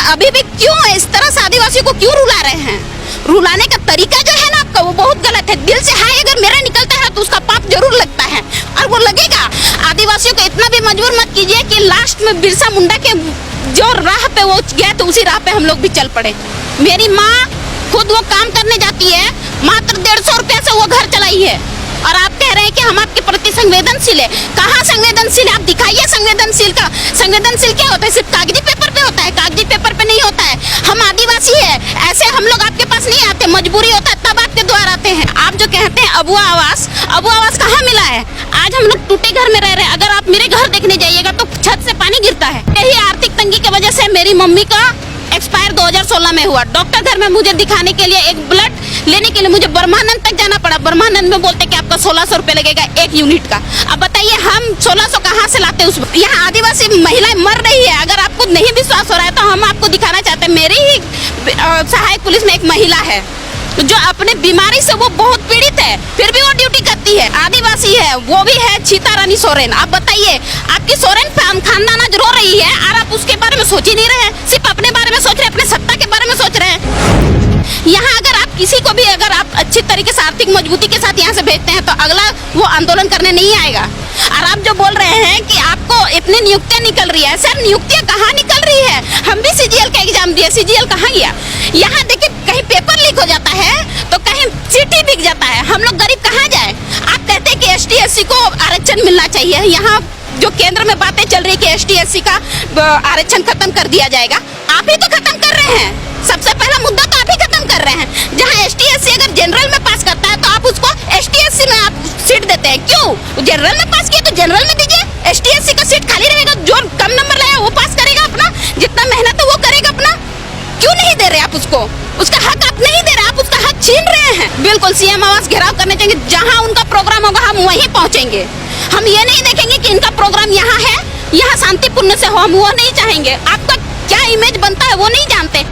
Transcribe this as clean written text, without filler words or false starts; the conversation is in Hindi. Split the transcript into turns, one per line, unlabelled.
अभी भी क्यों इस तरह से आदिवासियों को क्यों रुला रहे हैं? रुलाने का तरीका जो है ना आपका वो बहुत गलत है। दिल से हाय अगर मेरा निकलता है तो उसका पाप जरूर लगता है और वो लगेगा। आदिवासियों को इतना भी मजबूर मत कीजिए कि लास्ट में बिरसा मुंडा के जो राह पे वो गया तो उसी राह पे हम लोग भी चल पड़े। मेरी माँ खुद वो काम करने जाती है, मात्र 150 रुपया से वो घर चलाई है और आप कह रहे हैं कि हम आपके प्रति संवेदनशील है। कहाँ संवेदनशील है? आप दिखाइए संवेदनशील का। संवेदनशील क्या होता है? सिर्फ कागजी पेपर पे होता है? कागजी पेपर पे नहीं होता है। हम आदिवासी है, ऐसे हम लोग आपके पास नहीं आते, मजबूरी होता है तब आपके द्वार आते हैं। आप जो कहते हैं अबुआ आवास कहाँ मिला है? आज हम लोग टूटे घर में रह रहे हैं। अगर आप मेरे घर देखने जाइएगा तो छत से पानी गिरता है। यही आर्थिक तंगी की वजह से मेरी मम्मी का एक्सपायर 2016 में हुआ। डॉक्टर घर में मुझे दिखाने के लिए, एक ब्लड लेने के लिए मुझे ब्रह्मानंद तक जाना पड़ा। ब्रह्मानंद में बोलते कि आपका 1600 रुपये लगेगा 1 यूनिट का। अब बताइए हम 1600 कहाँ से लाते हैं? उस यहाँ आदिवासी महिलाएं मर रही है। अगर आपको नहीं विश्वास हो रहा है तो हम आपको दिखाना चाहते हैं। मेरी ही सहायक पुलिस में एक महिला है जो अपने बीमारी से वो बहुत पीड़ित है, फिर भी वो ड्यूटी करती है। आदिवासी है, वो भी है चीता रानी सोरेन। आप बताइए, आपकी सोरेन खानदान आज रो रही है और आप उसके बारे में सोच ही नहीं रहे हैं, सिर्फ अपने बारे में सोच रहे हैं, अपने सत्ता के बारे में सोच रहे हैं। यहाँ अगर आप किसी को भी अगर आप अच्छी तरीके से आर्थिक मजबूती के साथ यहाँ से भेजते हैं तो अगला वो आंदोलन करने नहीं आएगा। और आप जो बोल रहे हैं कि आपको इतनी नियुक्तियां निकल रही है, सर नियुक्तियां कहाँ निकल रही है? हम भी सीजीएल का एग्जाम दिए, सीजीएल कहाँ गया? यहाँ देखिए कहीं पेपर लीक हो जाता है तो कहीं सीटी बिक जाता है। हम लोग गरीब कहाँ जाए? आप कहते हैं कि एसटी एससी को आरक्षण मिलना चाहिए। यहाँ जो केंद्र में बातें चल रही है कि एसटी एससी का आरक्षण खत्म कर दिया जाएगा, आप ही तो खत्म कर रहे हैं। सबसे पहला मुद्दा तो आप ही खत्म कर रहे हैं। जहाँ एसटी एससी अगर जनरल में पास करता है तो आप उसको एसटी एससी में आप सीट देते हैं। क्यों? जनरल में पास किया तो जनरल में दीजिए। एसटी एससी का सीट खाली रहेगा, जो कम नंबर लाया वो पास करेगा अपना, जितना मेहनत है वो करेगा अपना। क्यों नहीं दे रहे आप उसको? उसका हक आप नहीं दे रहे, आप उसका हक छीन रहे हैं। बिल्कुल सीएम आवास घेराव करने चाहिए। जहाँ उनका प्रोग्राम होगा हम वहीं पहुंचेंगे। हम ये नहीं देखेंगे कि इनका प्रोग्राम यहाँ है, यहाँ शांतिपूर्ण से हो, हम वो नहीं चाहेंगे। आपका क्या इमेज बनता है वो नहीं जानते।